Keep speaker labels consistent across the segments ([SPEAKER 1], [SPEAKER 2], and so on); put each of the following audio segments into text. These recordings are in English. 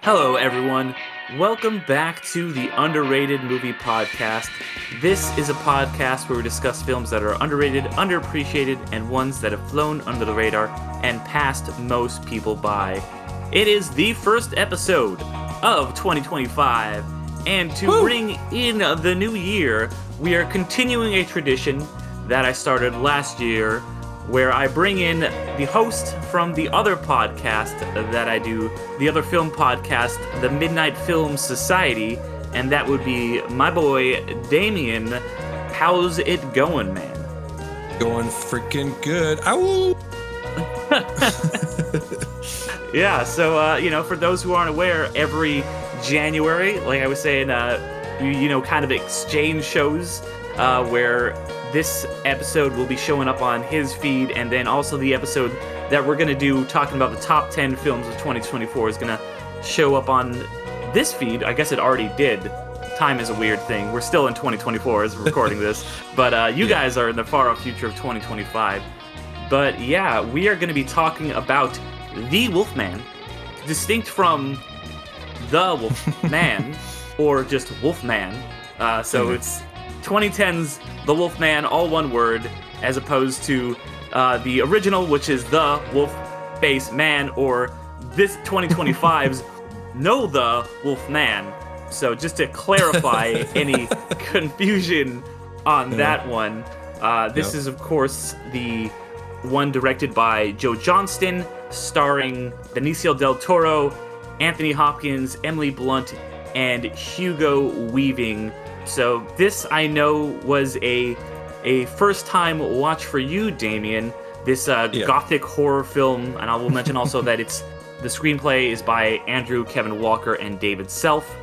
[SPEAKER 1] Hello, everyone. Welcome back to the Underrated Movie Podcast. This is a podcast where we discuss films that are underrated, underappreciated, and ones that have flown under the radar and passed most people by. It is the first episode of 2025, and to bring in the new year, we are continuing a tradition that I started last year, where I bring in the host from the other podcast that I do, the other film podcast, the Midnight Film Society, and that would be my boy, Damien. How's it going, man?
[SPEAKER 2] Going freaking good. Ow!
[SPEAKER 1] Yeah, so, for those who aren't aware, every January, like I was saying, we kind of exchange shows where this episode will be showing up on his feed, and then also the episode that we're going to do talking about the top 10 films of 2024 is going to show up on this feed. I guess it already did. Time is a weird thing. We're still in 2024 as we're recording this, but you guys are in the far off future of 2025. But yeah, we are going to be talking about The Wolfman, distinct from The Wolfman, or just Wolfman. It's 2010's The Wolfman, all one word, as opposed to the original, which is The Wolf Face Man, or this 2025's No The Wolfman. So just to clarify any confusion on that one, this is, of course, the one directed by Joe Johnston, starring Benicio del Toro, Anthony Hopkins, Emily Blunt, and Hugo Weaving. So this, I know, was a first-time watch for you, Damien. This gothic horror film, and I will mention also that the screenplay is by Andrew Kevin Walker and David Self.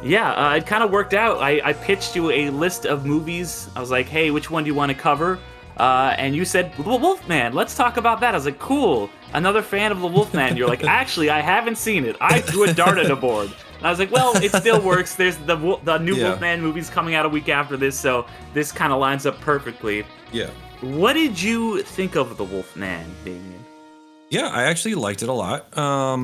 [SPEAKER 1] Yeah, it kind of worked out. I pitched you a list of movies. I was like, hey, which one do you want to cover? And you said, The Wolfman, let's talk about that. I was like, cool, another fan of The Wolfman. You're like, actually, I haven't seen it. I threw a dart at a board. And I was like, well, it still works. There's the new Wolfman movie's coming out a week after this, so this kind of lines up perfectly.
[SPEAKER 2] Yeah.
[SPEAKER 1] What did you think of The Wolfman, Damien?
[SPEAKER 2] Yeah, I actually liked it a lot. I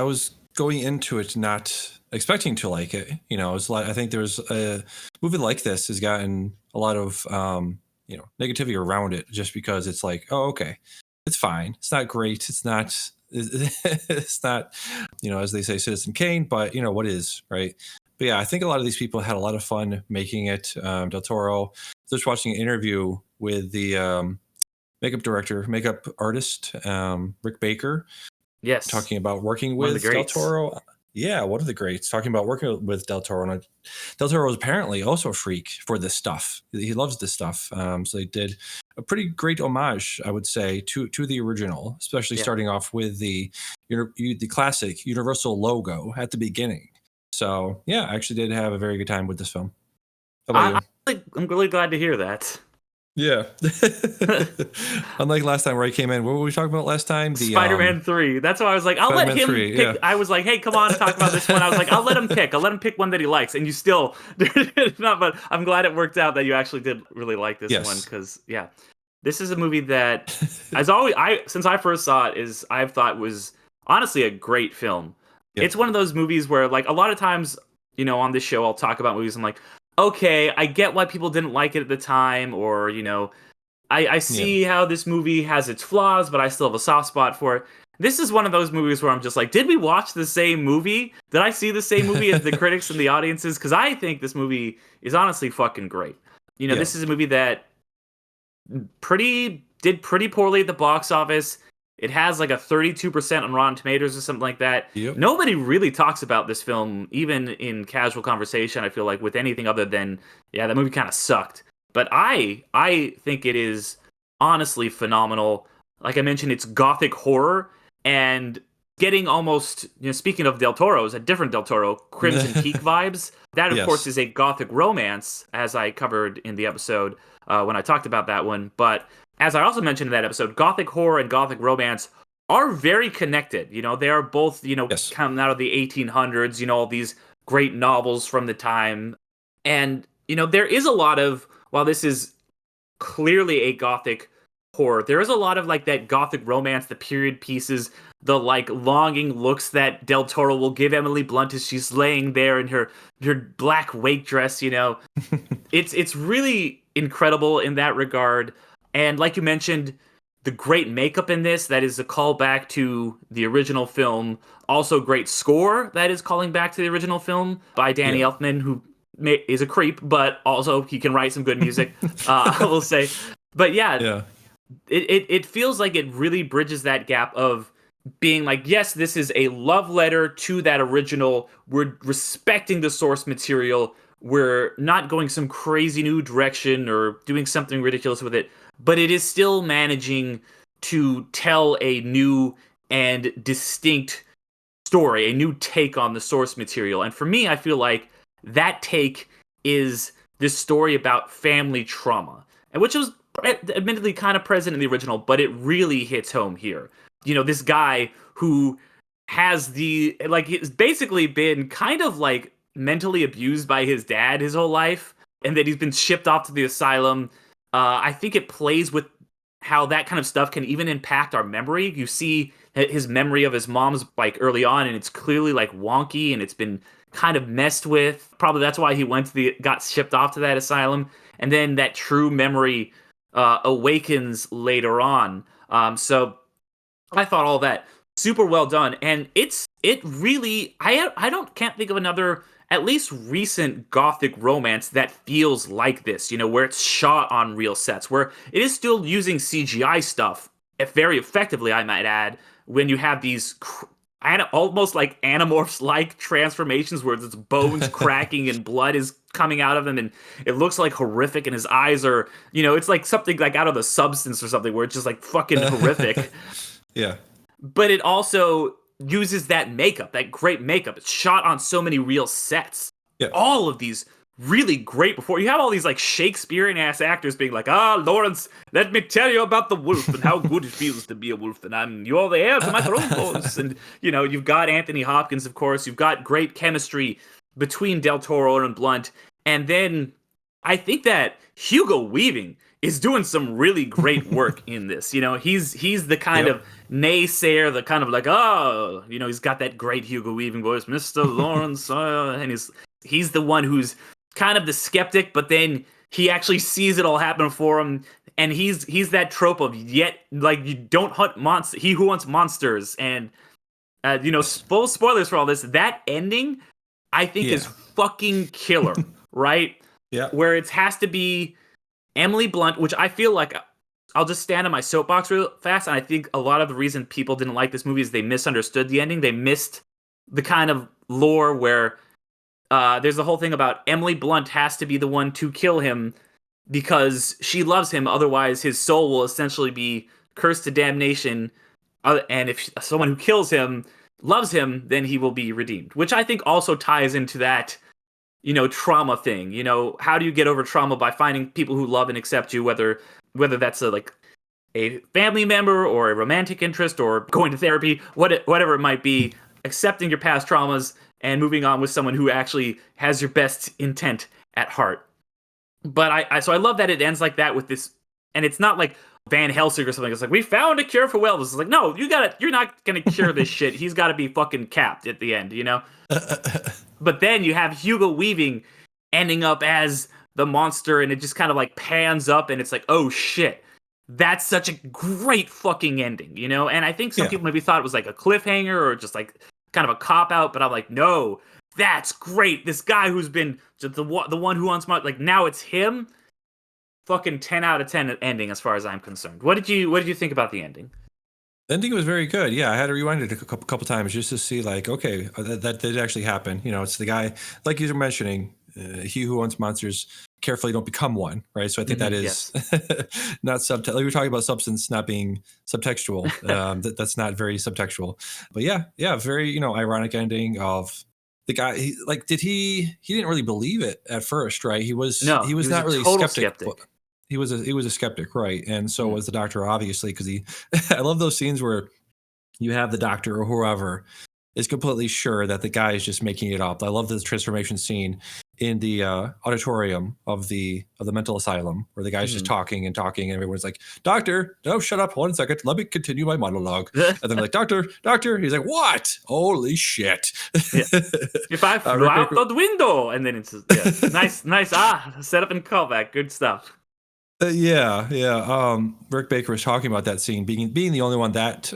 [SPEAKER 2] was going into it not expecting to like it. I think there's a movie like this has gotten a lot of negativity around it just because it's like, oh, okay, it's fine. It's not great. It's not, as they say, Citizen Kane, but what is, right? But yeah, I think a lot of these people had a lot of fun making it. Del Toro, just watching an interview with the makeup artist, Rick Baker.
[SPEAKER 1] Yes.
[SPEAKER 2] Talking about working with Del Toro. Yeah, one of the greats. Talking about working with Del Toro. And Del Toro is apparently also a freak for this stuff. He loves this stuff. So they did a pretty great homage, I would say, to the original, especially starting off with the classic Universal logo at the beginning. So, yeah, I actually did have a very good time with this film. How about you?
[SPEAKER 1] I'm really glad to hear that.
[SPEAKER 2] Yeah. Unlike last time where I came in, what were we talking about last time? The
[SPEAKER 1] Spider-Man 3. That's why I was like, I'll let him pick. Yeah. I was like, hey, come on, talk about this one. I was like, I'll let him pick. I'll let him pick one that he likes. And you still not, but I'm glad it worked out that you actually did really like this one, because this is a movie that, since I first saw it, I've thought was honestly a great film. Yeah. It's one of those movies where, like, a lot of times, on this show, I'll talk about movies. I'm like, okay, I get why people didn't like it at the time, or, I see how this movie has its flaws, but I still have a soft spot for it. This is one of those movies where I'm just like, did we watch the same movie? Did I see the same movie as the critics and the audiences? Because I think this movie is honestly fucking great. This is a movie that did pretty poorly at the box office. It has like a 32% on Rotten Tomatoes or something like that. Yep. Nobody really talks about this film, even in casual conversation, I feel like, with anything other than, that movie kind of sucked. But I think it is honestly phenomenal. Like I mentioned, it's gothic horror, and getting almost, speaking of Del Toro's, a different Del Toro, Crimson Peak vibes. That, of course, is a gothic romance, as I covered in the episode when I talked about that one. But as I also mentioned in that episode, gothic horror and gothic romance are very connected. They are both, coming out of the 1800s, all these great novels from the time. And, there is a lot of, while this is clearly a gothic horror, there is a lot of like that gothic romance, the period pieces, the like longing looks that Del Toro will give Emily Blunt as she's laying there in her black wake dress, it's really incredible in that regard. And like you mentioned, the great makeup in this, that is a callback to the original film. Also great score that is calling back to the original film by Danny Elfman, who is a creep, but also he can write some good music, I will say. But it feels like it really bridges that gap of being like, yes, this is a love letter to that original. We're respecting the source material. We're not going some crazy new direction or doing something ridiculous with it, but it is still managing to tell a new and distinct story, a new take on the source material. And for me, I feel like that take is this story about family trauma, and which was admittedly kind of present in the original, but it really hits home here. This guy who has he's basically been kind of like mentally abused by his dad his whole life, and that he's been shipped off to the asylum. I think it plays with how that kind of stuff can even impact our memory. You see his memory of his mom's like early on, and it's clearly like wonky, and it's been kind of messed with. Probably that's why he got shipped off to that asylum, and then that true memory awakens later on. So I thought all that super well done, and it really can't think of another at least recent gothic romance that feels like this. Where it's shot on real sets, where it is still using CGI stuff very effectively, I might add. When you have these almost like Animorphs-like transformations where there's bones cracking and blood is coming out of him, and it looks like horrific, and his eyes are, it's like something like out of The Substance or something, where it's just like fucking horrific.
[SPEAKER 2] Yeah.
[SPEAKER 1] But it also uses that makeup, that great makeup. It's shot on so many real sets.
[SPEAKER 2] Yeah.
[SPEAKER 1] All of these really great before. You have all these like Shakespearean-ass actors being like, Lawrence, let me tell you about the wolf and how good it feels to be a wolf, and you're the heir to my throne, boys. And, you've got Anthony Hopkins, of course. You've got great chemistry between Del Toro and Blunt. And then I think that Hugo Weaving is doing some really great work in this. He's the kind of naysayer, the kind of like, he's got that great Hugo Weaving voice, Mr. Lawrence, and he's the one who's kind of the skeptic, but then he actually sees it all happen for him, and he's that trope of yet like you don't hunt monsters, he who hunts monsters, and full spoilers for all this. That ending, I think, is fucking killer, right?
[SPEAKER 2] Yeah,
[SPEAKER 1] where it has to be Emily Blunt, which I feel like I'll just stand on my soapbox real fast, and I think a lot of the reason people didn't like this movie is they misunderstood the ending. They missed the kind of lore where there's the whole thing about Emily Blunt has to be the one to kill him because she loves him, otherwise his soul will essentially be cursed to damnation, and if someone who kills him loves him, then he will be redeemed, which I think also ties into that trauma thing. How do you get over trauma? By finding people who love and accept you, whether that's a family member or a romantic interest or going to therapy, whatever it might be, accepting your past traumas and moving on with someone who actually has your best intent at heart. But I love that it ends like that with this, and it's not like Van Helsing or something. It's like, we found a cure for wellness. It's like, no, you're not gonna cure this shit. He's got to be fucking capped at the end, But then you have Hugo Weaving ending up as the monster, and it just kind of like pans up, and it's like, oh shit, that's such a great fucking ending, And I think some people maybe thought it was like a cliffhanger or just like kind of a cop out, but I'm like, no, that's great. This guy who's been just the one who wants like, now it's him. Fucking 10 out of 10 ending as far as I'm concerned. What did you think about the ending?
[SPEAKER 2] The ending was very good. Yeah, I had to rewind it a couple times just to see like, okay, that did actually happen. It's the guy, like you were mentioning, he who hunts monsters carefully don't become one, right? So I think that is not subtext. Like we were talking about substance not being subtextual. That's not very subtextual. But yeah, very ironic ending of the guy. He didn't really believe it at first, right? He was not really skeptic. He was a skeptic, right? And so was the doctor, obviously, because I love those scenes where you have the doctor or whoever is completely sure that the guy is just making it up. I love this transformation scene in the auditorium of the mental asylum, where the guy's just talking and talking, and everyone's like, "Doctor, no, shut up 1 second. Let me continue my monologue." And then like, "Doctor, doctor," he's like, "What? Holy shit!"
[SPEAKER 1] Yeah. If I flew out the window, and then it's nice. Setup and callback, good stuff.
[SPEAKER 2] Yeah. Rick Baker was talking about that scene being the only one that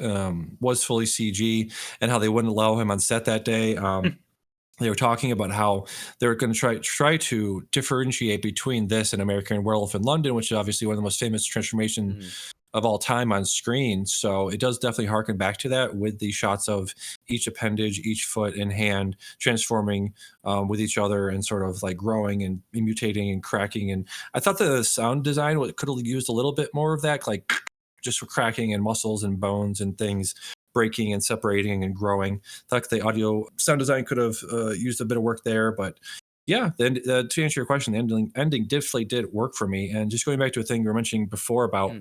[SPEAKER 2] was fully CG, and how they wouldn't allow him on set that day. They were talking about how they were going to try to differentiate between this and American Werewolf in London, which is obviously one of the most famous transformations of all time on screen. So it does definitely harken back to that, with the shots of each appendage, each foot and hand transforming with each other and sort of like growing and mutating and cracking. And I thought the sound design could have used a little bit more of that, like just cracking and muscles and bones and things breaking and separating and growing. I thought the audio sound design could have used a bit of work there, but yeah, then to answer your question, the ending definitely did work for me. And just going back to a thing you were mentioning before about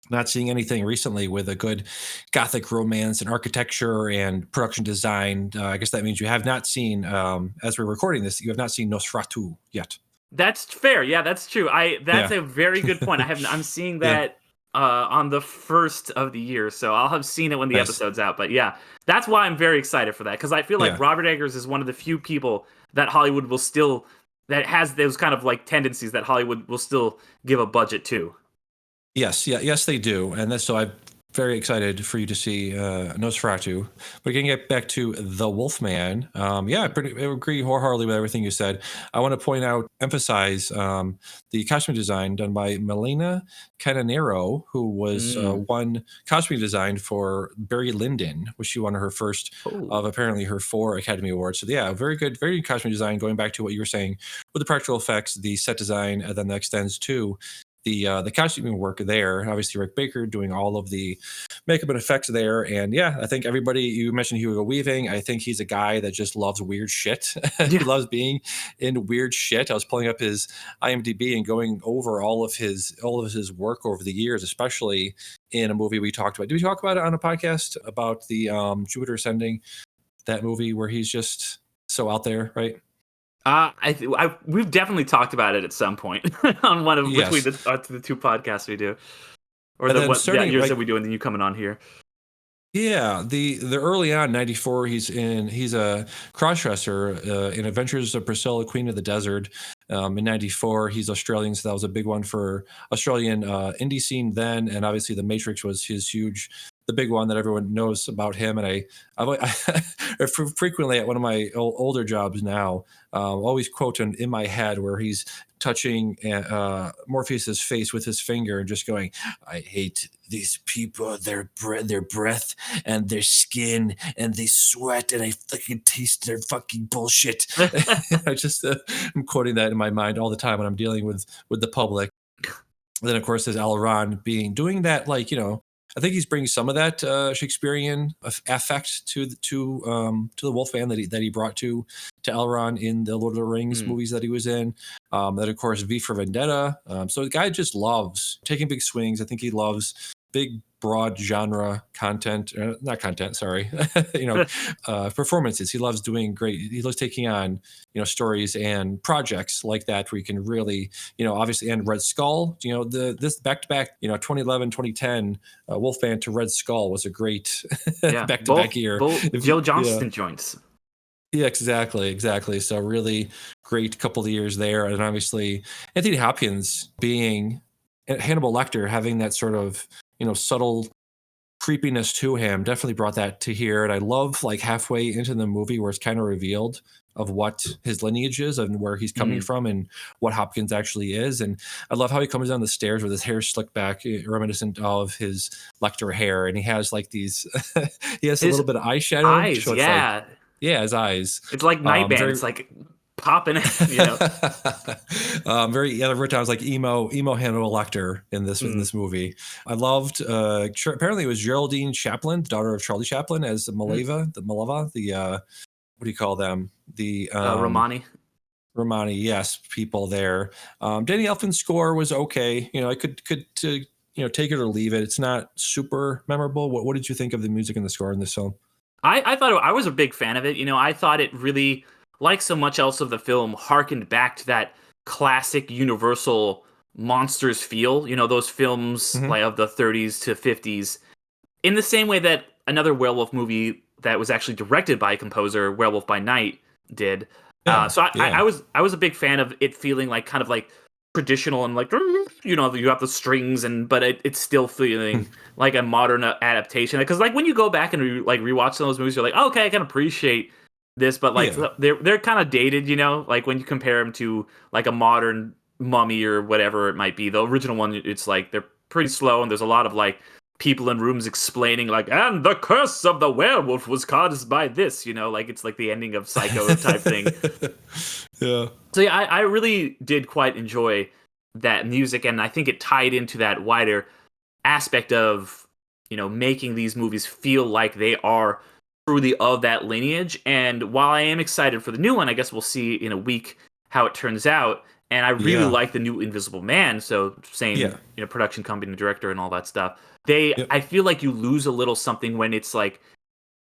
[SPEAKER 2] not seeing anything recently with a good gothic romance and architecture and production design, I guess that means you have not seen, as we're recording this, you have not seen Nosferatu yet.
[SPEAKER 1] That's fair. Yeah, that's true. That's a very good point. I'm seeing that on the first of the year, so I'll have seen it when the episode's out. But yeah, that's why I'm very excited for that, because I feel like Robert Eggers is one of the few people that Hollywood will still, that has those kind of like tendencies that Hollywood will still give a budget to.
[SPEAKER 2] Yes, they do, and that's so I'm very excited for you to see Nosferatu. But getting it back to the Wolfman, I agree wholeheartedly with everything you said. I want to emphasize the costume design done by Melina Cananero, who was won costume design for Barry Lyndon, which she won her first of apparently her 4 Academy Awards. So yeah, very good costume design. Going back to what you were saying with the practical effects, the set design, and then that extends to the costuming work there. Obviously, Rick Baker doing all of the makeup and effects there. And yeah, I think everybody, you mentioned Hugo Weaving. I think he's a guy that just loves weird shit. He loves being in weird shit. I was pulling up his IMDb and going over all of his work over the years, especially in a movie we talked about. Did we talk about it on a podcast about the Jupiter Ascending, that movie where he's just so out there, right?
[SPEAKER 1] We've definitely talked about it at some point on one of between the 2 podcasts we do, or years that we do, and then you coming on here.
[SPEAKER 2] Yeah, the early on 94, he's a crossdresser in Adventures of Priscilla, Queen of the Desert. In 94, he's Australian, so that was a big one for Australian indie scene then, and obviously The Matrix was the big one that everyone knows about him. And I frequently at one of my older jobs now, always quote him in my head where he's touching Morpheus's face with his finger and just going, "I hate these people, their breath and their skin and they sweat and I fucking taste their fucking bullshit." I'm quoting that in my mind all the time when I'm dealing with the public. And then of course there's Elrond doing that, like, you know, I think he's bringing some of that Shakespearean affect to the Wolfman that he brought to Elrond in the Lord of the Rings movies that he was in. That of course V for Vendetta. So the guy just loves taking big swings. I think he loves big, broad genre content, performances. He loves doing great. He loves taking on, stories and projects like that where you can really, obviously, and Red Skull, this back-to-back, 2011, 2010 Wolfman to Red Skull was a great back-to-back year.
[SPEAKER 1] Both Joe Johnston joints.
[SPEAKER 2] Yeah, exactly. So really great couple of years there. And obviously Anthony Hopkins being Hannibal Lecter, having that sort of, subtle creepiness to him, definitely brought that to here. And I love like halfway into the movie where it's kind of revealed of what his lineage is and where he's coming from and what Hopkins actually is. And I love how he comes down the stairs with his hair slicked back, reminiscent of his Lecter hair. And he has like these, he has a little bit of eyeshadow.
[SPEAKER 1] Eyes,
[SPEAKER 2] so
[SPEAKER 1] yeah.
[SPEAKER 2] His eyes.
[SPEAKER 1] It's like Nightman. It's like popping,
[SPEAKER 2] There were times like emo Hannibal Lecter in this movie. I loved. Apparently, it was Geraldine Chaplin, the daughter of Charlie Chaplin, as the Maleva, what do you call them? The
[SPEAKER 1] Romani.
[SPEAKER 2] Romani, yes, people there. Danny Elfman's score was okay. I could take it or leave it. It's not super memorable. What did you think of the music and the score in this film?
[SPEAKER 1] I thought I was a big fan of it. I thought it really like so much else of the film, harkened back to that classic Universal monsters feel. You know, those films
[SPEAKER 2] Mhm.
[SPEAKER 1] like of the 30s to 50s. In the same way that another werewolf movie that was actually directed by a composer, Werewolf by Night, did.
[SPEAKER 2] Yeah,
[SPEAKER 1] So
[SPEAKER 2] yeah.
[SPEAKER 1] I was a big fan of it feeling like kind of like traditional and like you know you have the strings and but it's still feeling like a modern adaptation because like when you go back and rewatch some of those movies you're like oh, okay I can appreciate this but like
[SPEAKER 2] Yeah.
[SPEAKER 1] they're kind of dated you know like when you compare them to like a modern Mummy or whatever it might be the original one it's like they're pretty slow and there's a lot of like people in rooms explaining like and the curse of the werewolf was caused by this you know like it's like the ending of Psycho type thing.
[SPEAKER 2] Yeah.
[SPEAKER 1] So yeah, I really did quite enjoy that music, and I think it tied into that wider aspect of you know making these movies feel like they are truly of that lineage. And while I am excited for the new one, I guess we'll see in a week how it turns out. And I really
[SPEAKER 2] Yeah.
[SPEAKER 1] like the new Invisible Man, so same
[SPEAKER 2] Yeah.
[SPEAKER 1] you know production company, director, and all that stuff.
[SPEAKER 2] Yep.
[SPEAKER 1] I feel like you lose a little something when it's like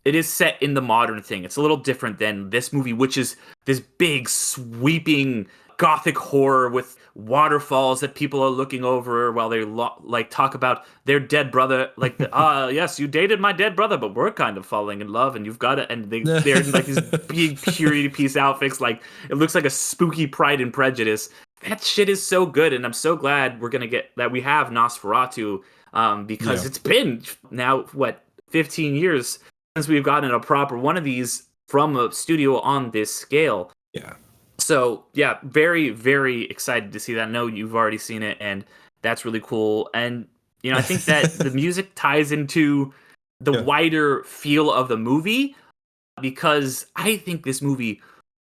[SPEAKER 1] it is set in the modern thing. It's a little different than this movie, which is this big, sweeping gothic horror with waterfalls that people are looking over while they like talk about their dead brother. Like, yes, you dated my dead brother, but we're kind of falling in love, and you've got it. And they're in like these big purity piece outfits. Like, it looks like a spooky Pride and Prejudice. That shit is so good, and I'm so glad we're gonna get that we have Nosferatu, because
[SPEAKER 2] Yeah.
[SPEAKER 1] it's been now what 15 years since we've gotten a proper one of these from a studio on this scale.
[SPEAKER 2] Yeah.
[SPEAKER 1] So yeah, very, very excited to see that. I know you've already seen it, and that's really cool. And you know, I think that the music ties into the
[SPEAKER 2] Yeah.
[SPEAKER 1] wider feel of the movie because I think this movie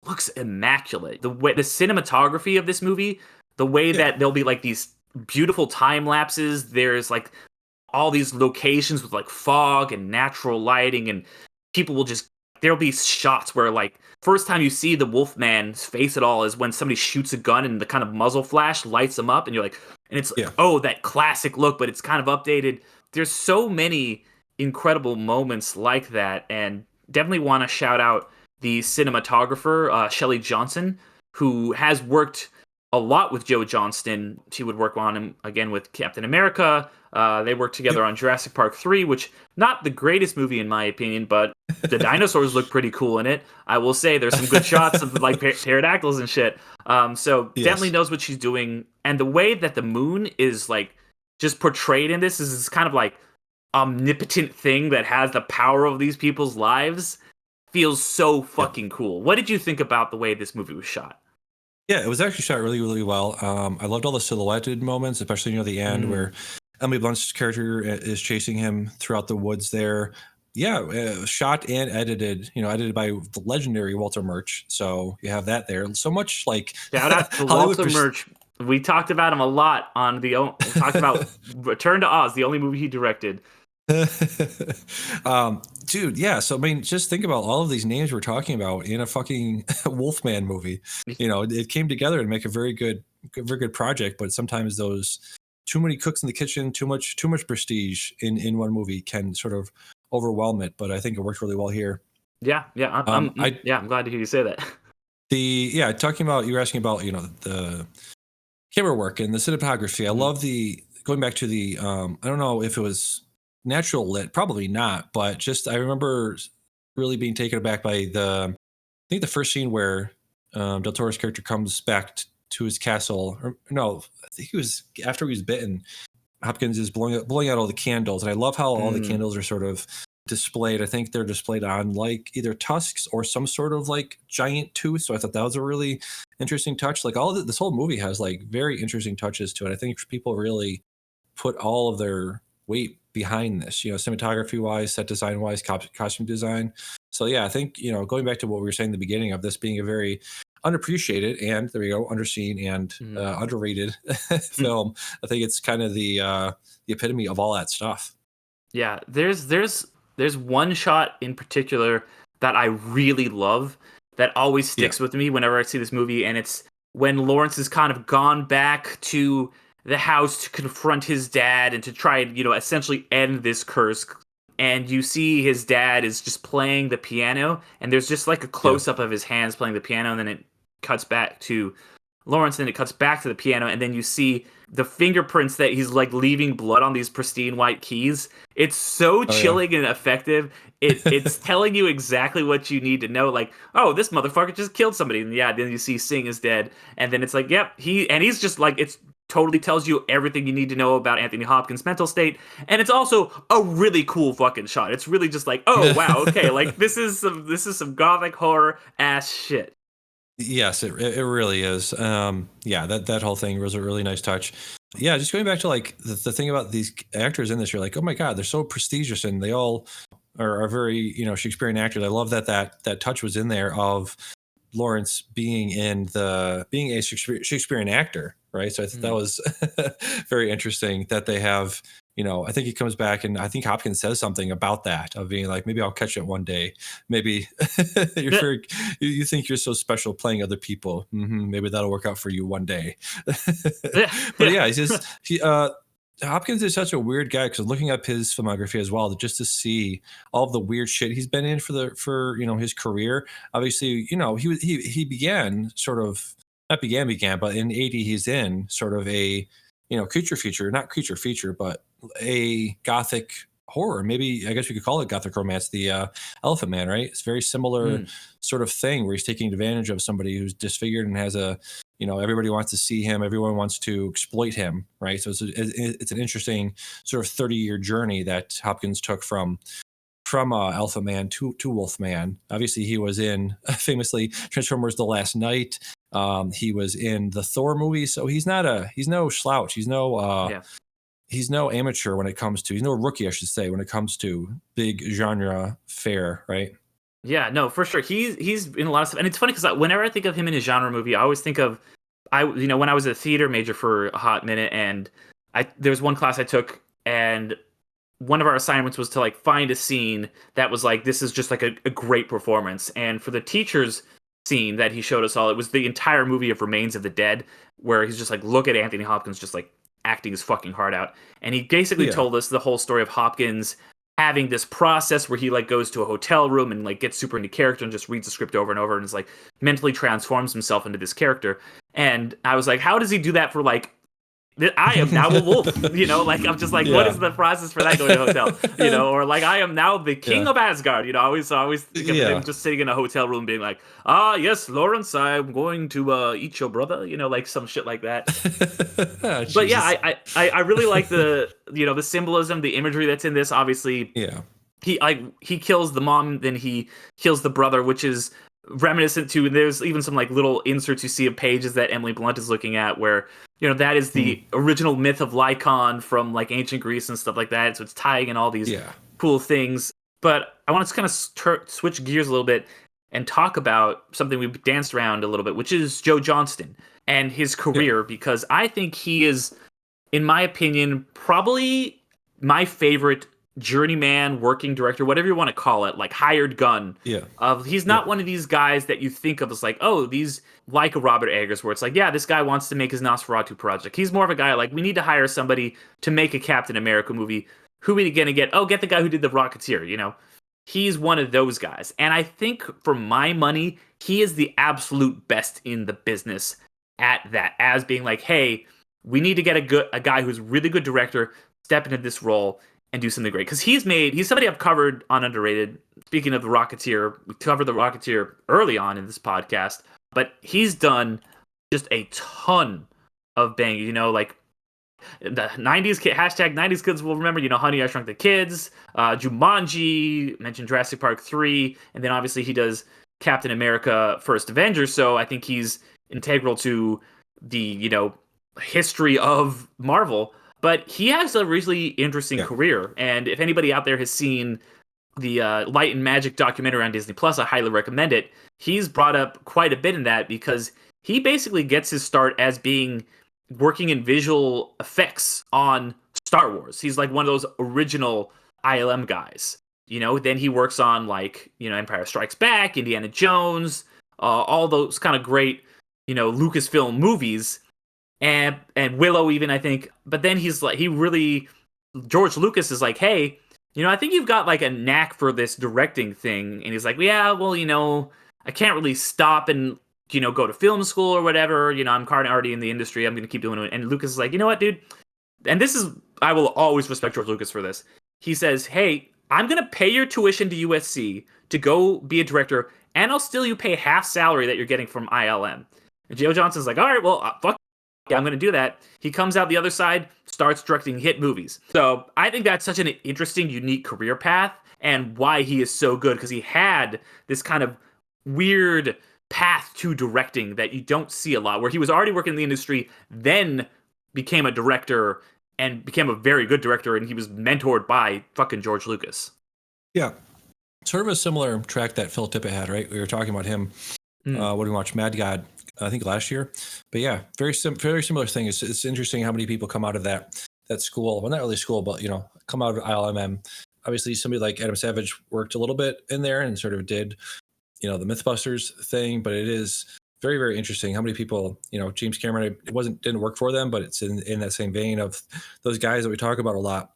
[SPEAKER 1] looks immaculate. The way the cinematography of this movie, the way
[SPEAKER 2] Yeah.
[SPEAKER 1] that there'll be like these beautiful time lapses. There's like all these locations with like fog and natural lighting and people will just there'll be shots where like first time you see the Wolfman's face at all is when somebody shoots a gun and the kind of muzzle flash lights them up and you're like and it's like
[SPEAKER 2] Yeah.
[SPEAKER 1] oh that classic look but it's kind of updated. There's so many incredible moments like that and definitely want to shout out the cinematographer Shelley Johnson who has worked a lot with Joe Johnston. She would work on him again with Captain America. They worked together
[SPEAKER 2] Yep.
[SPEAKER 1] on Jurassic Park 3, which not the greatest movie in my opinion, but the dinosaurs look pretty cool in it. I will say there's some good shots of like pterodactyls and shit. So definitely
[SPEAKER 2] Yes.
[SPEAKER 1] knows what she's doing. And the way that the moon is like just portrayed in this is this kind of like omnipotent thing that has the power of these people's lives feels so
[SPEAKER 2] Yep.
[SPEAKER 1] fucking cool. What did you think about the way this movie was shot?
[SPEAKER 2] Yeah, it was actually shot really, really well. I loved all the silhouetted moments, especially near the end
[SPEAKER 1] Mm.
[SPEAKER 2] where Emily Blunt's character is chasing him throughout the woods there. Yeah, shot and edited, edited by the legendary Walter Murch. So you have that there. So much like
[SPEAKER 1] Shout out to
[SPEAKER 2] Hollywood.
[SPEAKER 1] Walter Murch. We talked about him a lot on the. We talked about Return to Oz, the only movie he directed.
[SPEAKER 2] Dude, yeah. So I mean, just think about all of these names we're talking about in a fucking Wolfman movie. It came together to make a very good project. But sometimes those too many cooks in the kitchen, too much prestige in one movie can sort of overwhelm it. But I think it worked really well here.
[SPEAKER 1] Yeah, yeah,
[SPEAKER 2] I
[SPEAKER 1] yeah. I'm glad to hear you say that.
[SPEAKER 2] talking about you were asking about the camera work and the cinematography. I love the going back to the I don't know if it was natural lit, probably not, but just I remember really being taken aback by I think the first scene where Del Toro's character comes back to his castle, or no, I think he was after he was bitten. Hopkins is blowing out all the candles, and I love how all the candles are sort of displayed. I think they're displayed on like either tusks or some sort of like giant tooth. So I thought that was a really interesting touch. Like this whole movie has like very interesting touches to it. I think people really put all of their weight behind this, cinematography wise, set design wise, costume design. So yeah, I think, going back to what we were saying in the beginning of this being a very unappreciated and there we go, underseen and underrated film. I think it's kind of the epitome of all that stuff.
[SPEAKER 1] Yeah, there's one shot in particular that I really love that always
[SPEAKER 2] Yeah.
[SPEAKER 1] sticks with me whenever I see this movie, and it's when Lawrence has kind of gone back to the house to confront his dad and to try and essentially end this curse. and you see his dad is just playing the piano, and there's just like a close up of his hands playing the piano, and then it cuts back to Lawrence, and it cuts back to the piano, and then you see the fingerprints that he's like leaving blood on these pristine white keys. It's so chilling and effective. It's telling you exactly what you need to know. Like, oh, this motherfucker just killed somebody, and then you see Singh is dead, and then it's like, yep, he's just like, it's totally tells you everything you need to know about Anthony Hopkins' mental state, and it's also a really cool fucking shot. It's really just like, oh wow, okay, like this is some gothic horror ass shit.
[SPEAKER 2] Yes, it really is. That whole thing was a really nice touch. Yeah, just going back to like the thing about these actors in this, you're like, oh my god, they're so prestigious, and they all are very Shakespearean actors. I love that touch was in there of Lawrence being a Shakespearean actor, right? So I think that was very interesting that they have. I think he comes back, and I think Hopkins says something about that, of being like, maybe I'll catch it one day. Maybe you think you're so special playing other people. Maybe that'll work out for you one day. But yeah, Hopkins is such a weird guy, because looking up his filmography as well, just to see all of the weird shit he's been in for his career. Obviously, he began sort of not began, but in '80 he's in sort of a not creature feature, but a gothic horror. Maybe I guess we could call it gothic romance. The Elephant Man, right? It's a very similar sort of thing where he's taking advantage of somebody who's disfigured and has everybody wants to see him, everyone wants to exploit him, right? So it's an interesting sort of 30-year journey that Hopkins took from Elephant Man to Wolfman. Obviously, he was in famously Transformers: The Last Knight. He was in the Thor movie, so he's no slouch. He's no amateur when it comes to, he's no rookie, I should say, when it comes to big genre fare, right?
[SPEAKER 1] Yeah, no, for sure. He's in a lot of stuff, and it's funny because whenever I think of him in a genre movie, I always think of when I was a theater major for a hot minute, and there was one class I took, and one of our assignments was to like find a scene that was like, this is just like a great performance. And for the teacher's scene that he showed us all, it was the entire movie of Remains of the Dead, where he's just like, look at Anthony Hopkins just like acting his fucking heart out. And he basically told us the whole story of Hopkins having this process where he like goes to a hotel room and like gets super into character and just reads the script over and over and is like mentally transforms himself into this character. And I was like, how does he do that for like, I am now a wolf, like, I'm just like, what is the process for that going to a hotel, or like, I am now the king of Asgard, I always think of him just sitting in a hotel room being like, yes, Lawrence, I'm going to eat your brother, like some shit like that. But yeah, I really like the symbolism, the imagery that's in this. Obviously, he kills the mom, then he kills the brother, which is reminiscent to, there's even some like little inserts you see of pages that Emily Blunt is looking at where that is the original myth of Lycaon from like ancient Greece and stuff like that, so it's tying in all these cool things. But I want to kind of switch gears a little bit and talk about something we've danced around a little bit, which is Joe Johnston and his career, because I think he is, in my opinion, probably my favorite journeyman, working director, whatever you want to call it, like hired gun. He's not one of these guys that you think of as like, oh, these like a Robert Eggers, where it's like, yeah, this guy wants to make his Nosferatu project. He's more of a guy like, we need to hire somebody to make a Captain America movie. Who are we gonna get? Oh, get the guy who did the Rocketeer. He's one of those guys, and I think for my money, he is the absolute best in the business at that, as being like, hey, we need to get a guy who's really good director step into this role and do something great. Because he's somebody I've covered on Underrated. Speaking of the Rocketeer, we covered the Rocketeer early on in this podcast, but he's done just a ton of banging, like the 90s kid, hashtag 90s kids will remember, Honey, I Shrunk the Kids, Jumanji, mentioned Jurassic Park 3, and then obviously he does Captain America First Avenger, so I think he's integral to the, history of Marvel. But he has a really interesting career, and if anybody out there has seen the Light and Magic documentary on Disney Plus, I highly recommend it. He's brought up quite a bit in that, because he basically gets his start as working in visual effects on Star Wars. He's like one of those original ILM guys. Then he works on like Empire Strikes Back, Indiana Jones, all those kind of great Lucasfilm movies. And Willow even, I think. But then he's like, George Lucas is like, hey, I think you've got like a knack for this directing thing. And he's like, yeah, well, I can't really stop and, go to film school or whatever. I'm already in the industry. I'm going to keep doing it. And Lucas is like, you know what, dude? And this is, I will always respect George Lucas for this. He says, hey, I'm going to pay your tuition to USC to go be a director, and I'll still you pay half salary that you're getting from ILM. And Joe Johnston's like, all right, well, fuck yeah, I'm going to do that. He comes out the other side, starts directing hit movies. So I think that's such an interesting, unique career path, and why he is so good, because he had this kind of weird path to directing that you don't see a lot, where he was already working in the industry, then became a director and became a very good director, and he was mentored by fucking George Lucas.
[SPEAKER 2] Yeah. Sort of a similar track that Phil Tippett had, right? We were talking about him when we watched Mad God, I think last year. But yeah, very similar thing. It's interesting how many people come out of that school. Well, not really school, but come out of ILM. Obviously, somebody like Adam Savage worked a little bit in there and sort of did, the Mythbusters thing. But it is very, very interesting how many people, James Cameron, it didn't work for them, but it's in that same vein of those guys that we talk about a lot,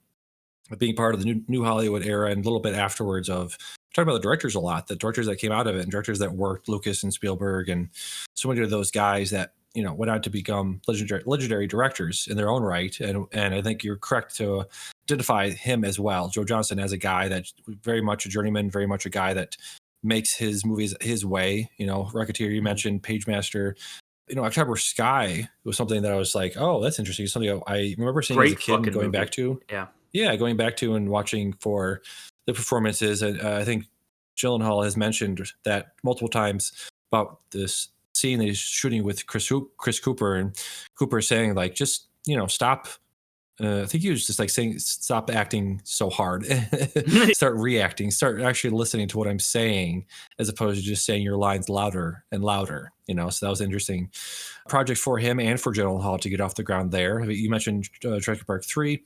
[SPEAKER 2] being part of the new Hollywood era, and a little bit afterwards of talking about the directors a lot, the directors that came out of it, and directors that worked, Lucas and Spielberg, and so many of those guys that went on to become legendary directors in their own right. And I think you're correct to identify him as well, Joe Johnston, as a guy that's very much a journeyman, very much a guy that makes his movies his way. Rocketeer, you mentioned, Pagemaster. October Sky was something that I was like, oh, that's interesting. Something I remember seeing as a kid and going back to. Yeah, going back to and watching for the performances. And I think Gyllenhaal has mentioned that multiple times about this scene that he's shooting with Chris Cooper, and Cooper saying like, just stop. I think he was just like saying, stop acting so hard, start reacting, start actually listening to what I'm saying, as opposed to just saying your lines louder and louder. So that was an interesting project for him and for Gyllenhaal to get off the ground there. You mentioned Jurassic Park 3.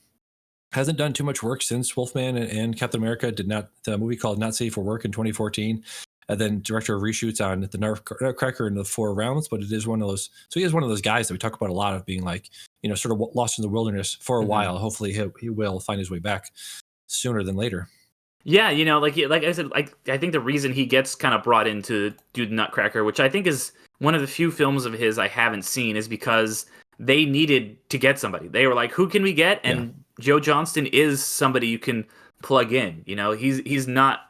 [SPEAKER 2] Hasn't done too much work since Wolfman and Captain America. The movie called Not Safe for Work in 2014. And then director of reshoots on the Nutcracker in the 4 rounds. But it is one of those. So he is one of those guys that we talk about a lot, of being like, sort of lost in the wilderness for a while. Hopefully he will find his way back sooner than later.
[SPEAKER 1] Yeah, like I said, I think the reason he gets kind of brought in to do the Nutcracker, which I think is one of the few films of his I haven't seen, is because they needed to get somebody. They were like, who can we get? And Joe Johnston is somebody you can plug in. He's not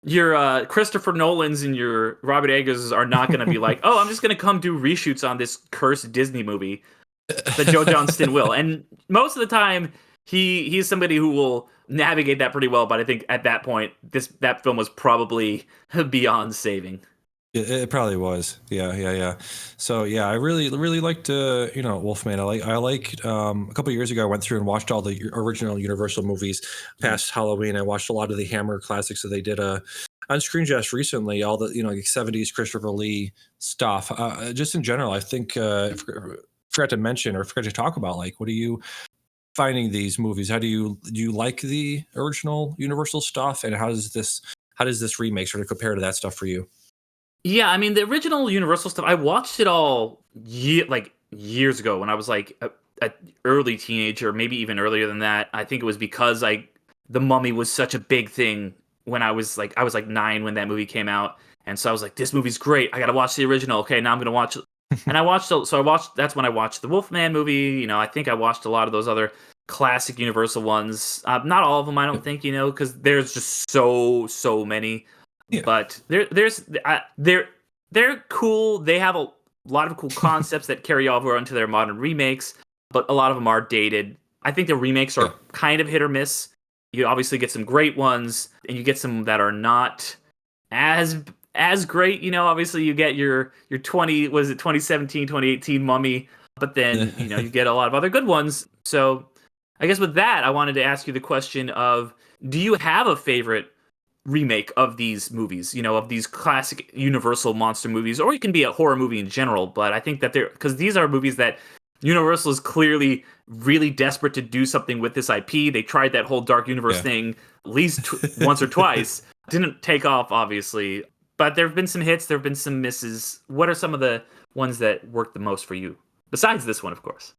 [SPEAKER 1] your Christopher Nolans and your Robert Eggers are not going to be like, oh, I'm just going to come do reshoots on this cursed Disney movie. But Joe Johnston will. And most of the time, he's somebody who will navigate that pretty well. But I think at that point, that film was probably beyond saving.
[SPEAKER 2] It probably was. Yeah. So yeah, I really liked Wolfman. I like a couple of years ago I went through and watched all the original Universal movies past Halloween. I watched a lot of the Hammer classics that they did on Screen Jest recently, all the like 70s Christopher Lee stuff. Just in general, I think forgot to mention or forgot to talk about, like, what are you finding these movies? Do you like the original Universal stuff, and how does this remake sort of compare to that stuff for you?
[SPEAKER 1] Yeah, I mean, the original Universal stuff, I watched it all years ago when I was like a early teenager, maybe even earlier than that. I think it was because The Mummy was such a big thing when I was like 9 when that movie came out. And so I was like, this movie's great. I got to watch the original. Okay, now I'm going to watch it. And that's when I watched the Wolfman movie. I think I watched a lot of those other classic Universal ones. Not all of them, I don't think, because there's just so many. Yeah. But they're cool. They have a lot of cool concepts that carry over into their modern remakes, but a lot of them are dated. I think the remakes are kind of hit or miss. You obviously get some great ones, and you get some that are not as great. Obviously you get your 2017, 2018 Mummy, but then you get a lot of other good ones. So I guess with that, I wanted to ask you the question of, do you have a favorite remake of these movies, of these classic Universal monster movies, or it can be a horror movie in general? But I think that because these are movies that Universal is clearly really desperate to do something with this IP. They tried that whole Dark Universe thing at least once or twice. Didn't take off, obviously, but there have been some hits, there have been some misses. What are some of the ones that worked the most for you, besides this one, of course?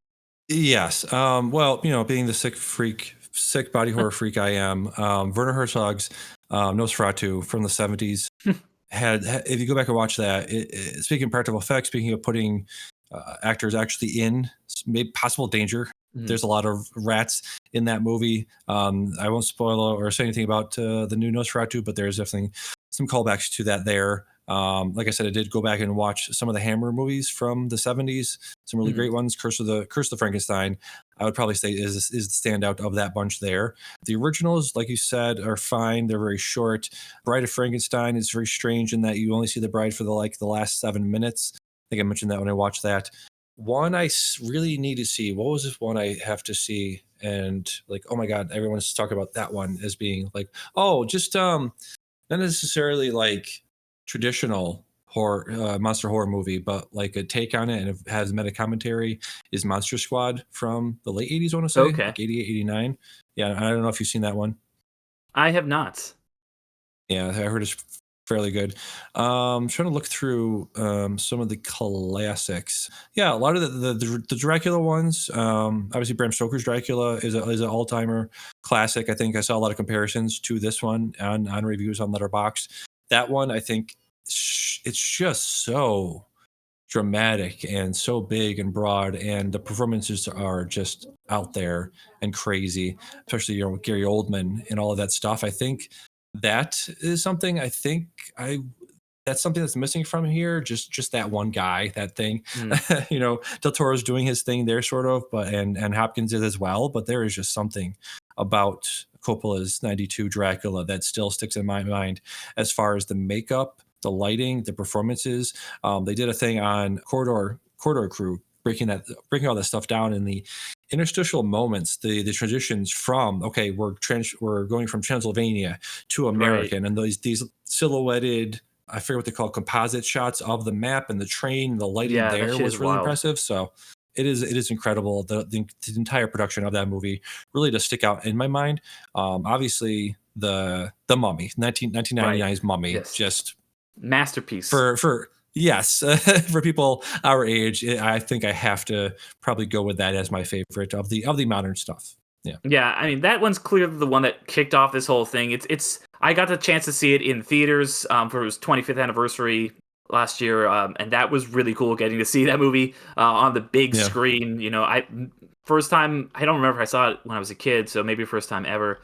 [SPEAKER 2] Yes. Well, being the sick freak sick body horror freak I am. Werner Herzog's Nosferatu from the 70s had if you go back and watch that, speaking of practical effects, speaking of putting actors actually in maybe possible danger. There's a lot of rats in that movie. I won't spoil or say anything about the new Nosferatu, but there's definitely some callbacks to that there. Like I said, I did go back and watch some of the Hammer movies from the 70s, some really great ones. Curse of the Frankenstein, I would probably say is the standout of that bunch there. The originals, like you said, are fine. They're very short. Bride of Frankenstein is very strange in that you only see the bride for the last 7 minutes. I think I mentioned that when I watched that. One I really need to see. What was this one I have to see? And like, oh my God, everyone's talking about that one as being like, oh, just not necessarily like traditional horror, monster horror movie, but like a take on it, and it has meta commentary, is Monster Squad from the late 80s, I want to say, like 88, 89. Yeah, I don't know if you've seen that one.
[SPEAKER 1] I have not.
[SPEAKER 2] Yeah, I heard it's fairly good. I'm trying to look through some of the classics. Yeah, a lot of the Dracula ones. Obviously, Bram Stoker's Dracula is an all-timer classic. I think I saw a lot of comparisons to this one on reviews on Letterboxd. That one, I think, it's just so dramatic and so big and broad, and the performances are just out there and crazy, especially Gary Oldman and all of that stuff. I think that is something that's something that's missing from here. Just that one guy, that thing. Del Toro's doing his thing there, sort of, but and Hopkins is as well. But there is just something about Coppola's 92 Dracula that still sticks in my mind as far as the makeup, the lighting, the performances. They did a thing on Corridor Crew, breaking all that stuff down in the interstitial moments, the transitions from we're going from Transylvania to American, and these silhouetted, I forget what they call, composite shots of the map and the train. The lighting there was really impressive. So it is incredible. The entire production of that movie really does stick out in my mind. Obviously the Mummy, 1999's Mummy, just
[SPEAKER 1] masterpiece
[SPEAKER 2] for yes, for people our age. I think I have to probably go with that as my favorite of the modern stuff.
[SPEAKER 1] Yeah. I mean, that one's clearly the one that kicked off this whole thing. It's I got the chance to see it in theaters for its 25th anniversary last year, and that was really cool getting to see that movie on the big screen. First time, I don't remember if I saw it when I was a kid, so maybe first time ever.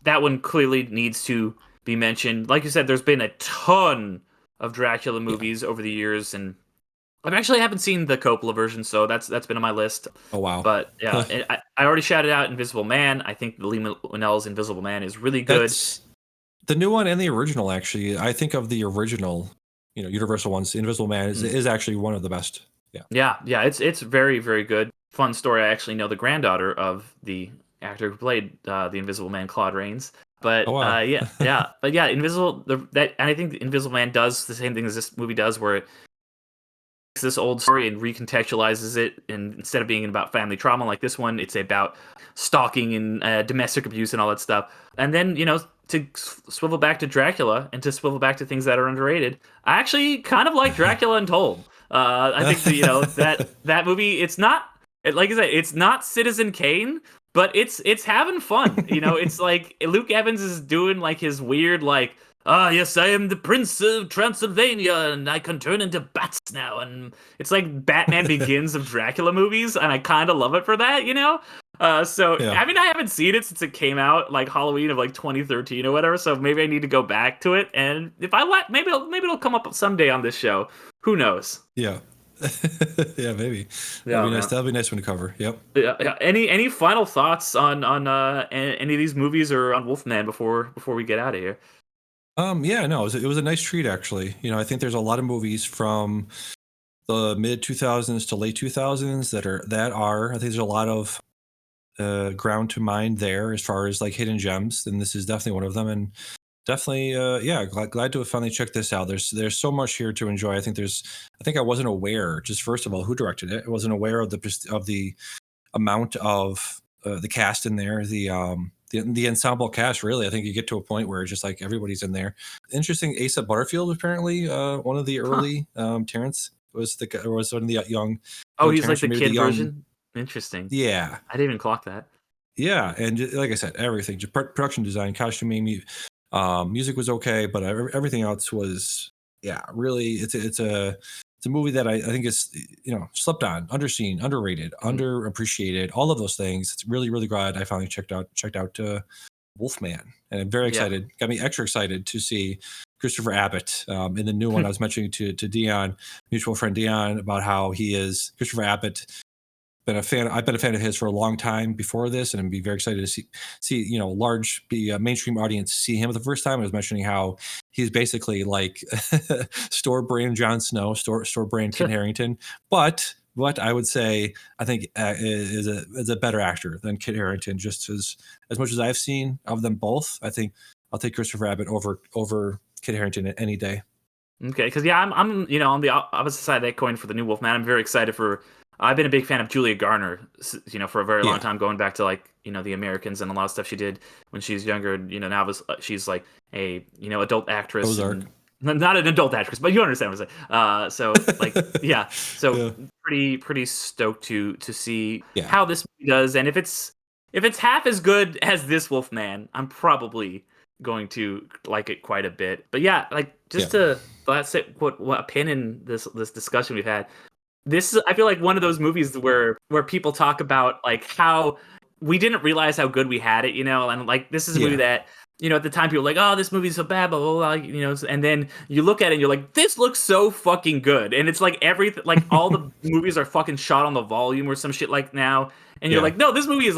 [SPEAKER 1] That one clearly needs to be mentioned. Like you said, there's been a ton of Dracula movies over the years, and I actually haven't seen the Coppola version, so that's been on my list.
[SPEAKER 2] Oh wow!
[SPEAKER 1] But yeah, I already shouted out Invisible Man. I think Lee Winnell's Invisible Man is really good.
[SPEAKER 2] That's the new one and the original, actually. I think of the original, Universal ones. Invisible Man is actually one of the best.
[SPEAKER 1] Yeah. It's very, very good. Fun story. I actually know the granddaughter of the actor who played the Invisible Man, Claude Rains. But but yeah, and I think Invisible Man does the same thing as this movie does, where it takes this old story and recontextualizes it, and instead of being about family trauma like this one, it's about stalking and domestic abuse and all that stuff. And then to swivel back to Dracula and to swivel back to things that are underrated, I actually kind of like Dracula Untold. I think that movie, it's not, like I said, it's not Citizen Kane, but it's having fun. It's like Luke Evans is doing like his weird like, yes, I am the Prince of Transylvania, and I can turn into bats now. And it's like Batman Begins of Dracula movies, and I kind of love it for that, I mean, I haven't seen it since it came out, like Halloween of like 2013 or whatever. So maybe I need to go back to it, and if maybe it'll come up someday on this show. Who knows?
[SPEAKER 2] Yeah. Yeah, maybe. That'd be nice. That'd be a nice one to cover. Yep.
[SPEAKER 1] Yeah. Any final thoughts on any of these movies or on Wolfman before we get out of here?
[SPEAKER 2] Yeah, no, it was a nice treat, actually. I think there's a lot of movies from the mid 2000s to late 2000s that are. I think there's a lot of ground to mine there as far as like hidden gems, and this is definitely one of them. And definitely, glad to have finally checked this out. There's so much here to enjoy. I think I wasn't aware, just first of all, who directed it. I wasn't aware of the amount of the cast in there, the ensemble cast. Really, I think you get to a point where it's just like everybody's in there. Interesting. Asa Butterfield, apparently one of the early Terrence was one of the young.
[SPEAKER 1] Oh, he's Terrence, like the kid version. Interesting.
[SPEAKER 2] Yeah,
[SPEAKER 1] I didn't even clock that.
[SPEAKER 2] Yeah, and like I said, everything, production design, costuming, music was okay, but everything else was, really. It's a movie that I think is, slept on, underseen, underrated, underappreciated, all of those things. It's really, really glad I finally checked out Wolfman, and I'm very excited. Got me extra excited to see Christopher Abbott in the new one. I was mentioning to Dion, mutual friend Dion, about how he is Christopher Abbott. I've been a fan of his for a long time before this, and I'd be very excited to see mainstream audience see him for the first time. I was mentioning how he's basically like store brand Jon Snow, store brand Kit Harington, but I would say I think is a better actor than Kit Harington. Just as much as I've seen of them both, I think I'll take Christopher Abbott over Kit Harington any day.
[SPEAKER 1] Okay, because I'm on the opposite side of that coin for the new Wolfman. I'm very excited for. I've been a big fan of Julia Garner, for a very long time, going back to The Americans and a lot of stuff she did when she was younger. Now she's like a adult actress.
[SPEAKER 2] Ozark.
[SPEAKER 1] Not an adult actress, but you understand what I'm saying. Pretty stoked to see how this movie does, and if it's half as good as this Wolfman, I'm probably going to like it quite a bit. But to let's put a pin in this discussion we've had. This is, I feel like, one of those movies where people talk about how we didn't realize how good we had it, and this is a movie that, at the time people were like, oh, this movie's so bad, blah, blah, blah, and then you look at it and you're like, this looks so fucking good. And it's like everything, all the movies are fucking shot on the volume or some shit now. And you're like, no, this movie is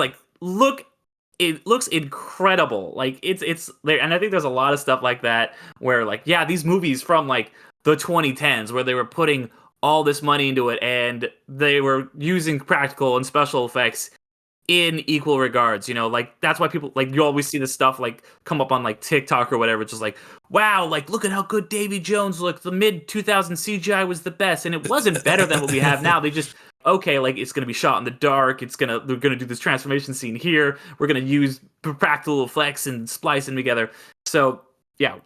[SPEAKER 1] it looks incredible. It's there. And I think there's a lot of stuff like that where these movies from the 2010s where they were putting all this money into it and they were using practical and special effects in equal regards, that's why people you always see this stuff come up on TikTok or whatever, just wow, look at how good Davy Jones looked. The mid 2000 CGI was the best, and it wasn't better than what we have now. They just it's gonna be shot in the dark. They're gonna do this transformation scene here. We're gonna use practical effects and splice them together. So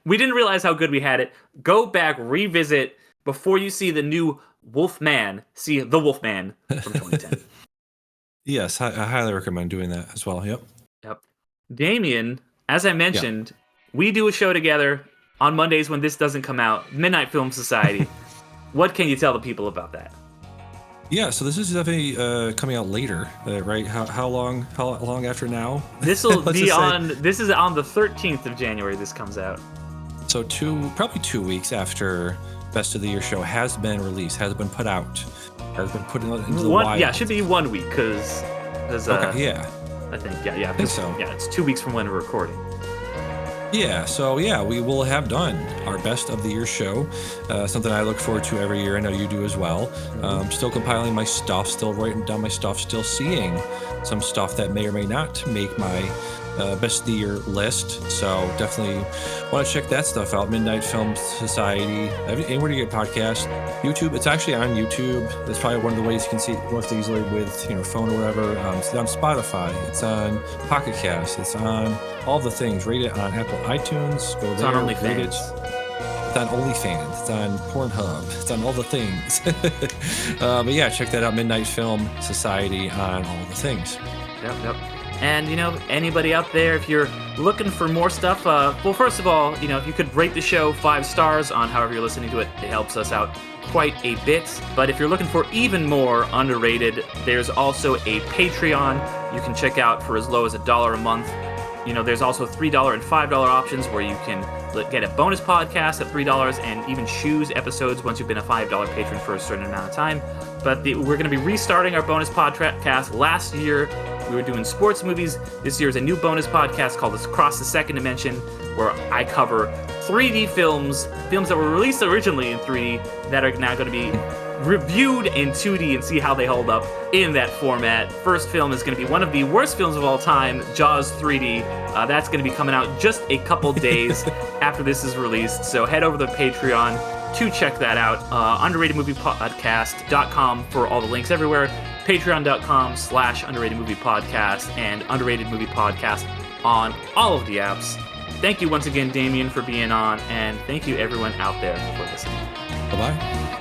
[SPEAKER 1] we didn't realize how good we had it. Go back, revisit before you see the new Wolfman. See the Wolfman from 2010.
[SPEAKER 2] Yes, I highly recommend doing that as well. Yep.
[SPEAKER 1] Damien, as I mentioned, we do a show together on Mondays when this doesn't come out, Midnight Film Society. What can you tell the people about that?
[SPEAKER 2] Yeah, so this is definitely coming out later, right? How long after now?
[SPEAKER 1] This will be on. This is on the 13th of January. This comes out.
[SPEAKER 2] So probably 2 weeks after Best of the Year show has been released, has been put out, has been put into the wild.
[SPEAKER 1] Yeah, it should be 1 week because.
[SPEAKER 2] Okay, yeah.
[SPEAKER 1] I think I
[SPEAKER 2] think so.
[SPEAKER 1] Yeah, it's 2 weeks from when we're recording.
[SPEAKER 2] Yeah, so we will have done our Best of the Year show, something I look forward to every year. I know you do as well. Still compiling my stuff, still writing down my stuff, still seeing some stuff that may or may not make my Best of the Year list. So definitely want to check that stuff out. Midnight Film Society, anywhere you get podcasts. YouTube, it's actually on YouTube. That's probably one of the ways you can see it most easily with phone or whatever. It's on Spotify. It's on Pocket Cast. It's on all the things. Rate it on Apple iTunes. Go there.
[SPEAKER 1] It's on OnlyFans.
[SPEAKER 2] It's on OnlyFans. It's on Pornhub. It's on all the things. But yeah, check that out. Midnight Film Society on all the things.
[SPEAKER 1] Yep. And, anybody out there, if you're looking for more stuff, well, first of all, if you could rate the show 5 stars on however you're listening to it, it helps us out quite a bit. But if you're looking for even more underrated, there's also a Patreon you can check out for as low as $1 a month. There's also $3 and $5 options where you can get a bonus podcast at $3 and even choose episodes once you've been a $5 patron for a certain amount of time. But we're going to be restarting our bonus podcast. Last year, we were doing sports movies. This year is a new bonus podcast called Across the Second Dimension, where I cover 3D films that were released originally in 3D that are now going to be reviewed in 2D and see how they hold up in that format. First film is going to be one of the worst films of all time, Jaws 3D. That's going to be coming out just a couple days after this is released. So head over to the Patreon to check that out. Underratedmoviepodcast.com for all the links everywhere. Patreon.com/underratedmoviepodcast and Underrated Movie Podcast on all of the apps. Thank you once again, Damien, for being on, and thank you everyone out there for listening.
[SPEAKER 2] Bye-bye.